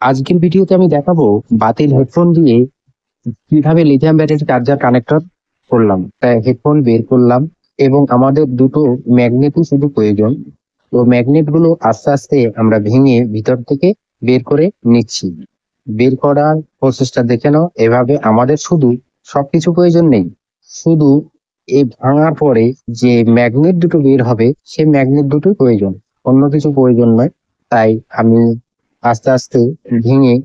আজকের ভিডিওতে আমি দেখাবো বাতিল হেডফোন দিয়ে কিভাবে লিথিয়াম ব্যাটারি চার্জার কানেক্টর করলাম। তাই হেডফোন বের করলাম এবং আমাদের দুটো ম্যাগনেটই শুধু প্রয়োজন। তো ম্যাগনেট গুলো আস্তে আস্তে আমরা ভেঙে ভিতর থেকে বের করে নিচ্ছি। বের করার প্রসেসটা দেখে নাও। এভাবে আমাদের শুধু সবকিছু প্রয়োজন নেই, শুধু এই ভাঙার পরে যে ম্যাগনেট দুটো বের হবে সেই ম্যাগনেট দুটো প্রয়োজন, অন্য কিছু প্রয়োজন নয়। তাই আমি আস্তে আস্তে ভেঙে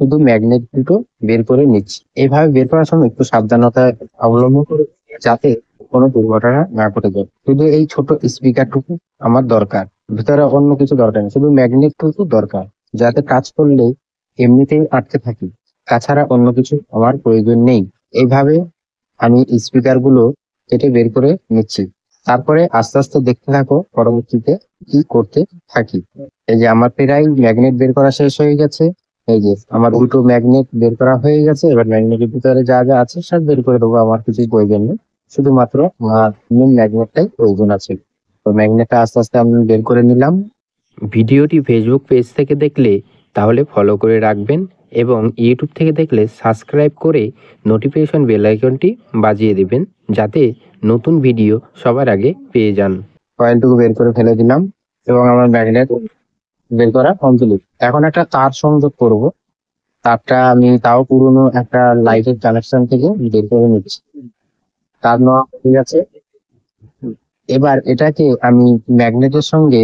শুধু ম্যাগনেট দুটো বের করে নিচ্ছি। এইভাবে বের করার সময় একটু সাবধানতা অবলম্বন করে, যাতে কোনো দুর্ঘটনা না ঘটে যায়। শুধু এই ছোট স্পিকারটুকু আমার দরকার, ভিতরে অন্য কিছু দরকার নেই, শুধু ম্যাগনেটটুকু দরকার, যাতে কাজ করলে এমনিতেই আটকে থাকি। তাছাড়া অন্য কিছু আমার প্রয়োজন নেই। এইভাবে আমি স্পিকার গুলো কেটে বের করে নিচ্ছি। তারপরে আস্তে আস্তে দেখতে থাকো পরবর্তীতে কি করতে থাকি। এই যে আমার প্রায় ম্যাগনেট বের করা শেষ হয়ে গেছে। এই যে আমার দুটো ম্যাগনেট বের করা হয়ে গেছে। এবার ম্যাগনেটের ভিতরে যা যা আছে সব বের করে দেবো, আমার কিছুই প্রয়োজন নেই, শুধুমাত্র আমার মেন ম্যাগনেটটাই প্রয়োজন আছে। তো ম্যাগনেটটা আস্তে আস্তে আমি বের করে নিলাম। ভিডিওটি ফেসবুক পেজ থেকে দেখলে তাহলে ফলো করে রাখবেন এবং ইউটিউব থেকে দেখলে সাবস্ক্রাইব করে নোটিফিকেশন বেল আইকনটি বাজিয়ে দিবেন, যাতে নতুন ভিডিও সবার আগে পেয়ে যান। কয়েলটুকু বের করে ফেলে দিলাম এবং আমার ম্যাগনেট বের করা কমপ্লিট। এখন একটা তার সংযোগ করব। তারটা আমি তাও পুরনো একটা লাইটের কানেকশন থেকে বের করে নিচ্ছি। তার নেওয়া হয়ে গেছে। এবার এটাকে আমি ম্যাগনেটের সঙ্গে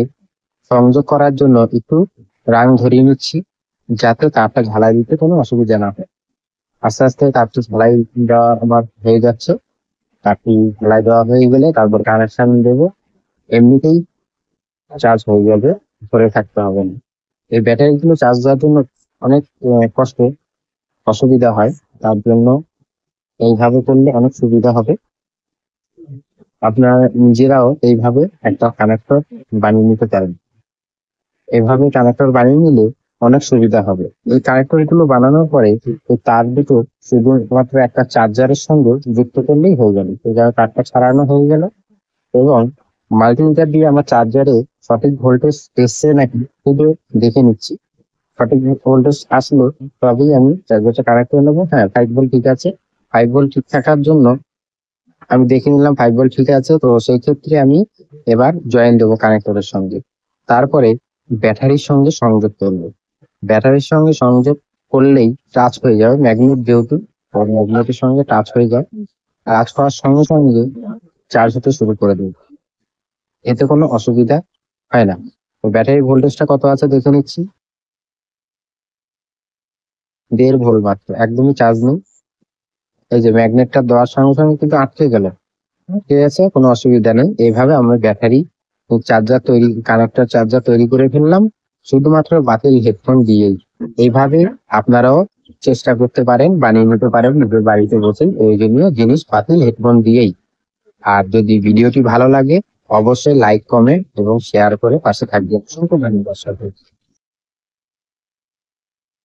সংযোগ করার জন্য একটু রাং ধরিয়ে নিচ্ছি, যাতে তারটা ঝালাই দিতে কোনো অসুবিধা না হয়। আস্তে আস্তে তারটি ঝালাই দেওয়া আমার হয়ে যাচ্ছে। তারটি ঝালাই দেওয়া হয়ে গেলে তারপর কানেকশন দেবো। এমনিতেই চার্জ হয়ে যাবে, ধরে থাকতে হবে না। এই ব্যাটারি গুলো চার্জ দেওয়ার জন্য অনেক কষ্ট অসুবিধা হয়, তার জন্য এইভাবে করলে অনেক সুবিধা হবে। আপনারা নিজেরাও এইভাবে একটা কানেক্টর বানিয়ে নিতে পারেন। এভাবে কানেক্টর বানিয়ে নিলে অনেক সুবিধা হবে। এই কানেক্টর গুলো বানানোর পরে এই তার দুটো শুধুমাত্র একটা চার্জারের সঙ্গে যুক্ত করলেই হয়ে গেল। তো যারা তারটা ছাড়ানো হয়ে গেল এবং মাল্টিমিটার দিয়ে আমার চার্জারে সঠিক ভোল্টেজ এসছে নাকি শুধু দেখে নিচ্ছি। সঠিক ভোল্টেজ আসলো তবেই আমি চার্জারটা কানেক্ট করে নেবো। হ্যাঁ, 5 ভোল্ট ঠিক আছে। 5 ভোল্ট ঠিক থাকার জন্য আমি দেখে নিলাম 5 ভোল্ট ঠিক আছে। তো সেই ক্ষেত্রে আমি এবার জয়েন দেবো কানেক্টরের সঙ্গে। তারপরে ব্যাটারির সঙ্গে সংযোগ করবো। ব্যাটারির সঙ্গে সংযোগ করলেই টাচ হয়ে যাবে ম্যাগনেট, যেহেতু ম্যাগনেটের সঙ্গে টাচ হয়ে যায়। টাচ হওয়ার সঙ্গে সঙ্গে চার্জ হতে শুরু করে দেবে, এতে কোনো অসুবিধা হয় না। তো ব্যাটারির ভোল্টেজটা কত আছে দেখে নিচ্ছি। 1.5 ভোল্ট মাত্র, একদমই চার্জ নেই। এই যে ম্যাগনেটটা দেওয়ার সঙ্গে সঙ্গে কিন্তু আটকে গেল। ঠিক আছে, কোনো অসুবিধা নেই। এইভাবে আমরা ব্যাটারি চার্জার তৈরি, কানেক্টর চার্জার তৈরি করে ফেললাম শুধুমাত্র বাতিল হেডফোন দিয়েই। এইভাবে আপনারাও চেষ্টা করতে পারেন, বানিয়ে নিতে পারেন নিজের বাড়িতে বসে প্রয়োজনীয় জিনিস বাতিল হেডফোন দিয়েই। আর যদি ভিডিওটি ভালো লাগে অবশ্যই লাইক, কমেন্ট এবং শেয়ার করে পাশে থাকবেন।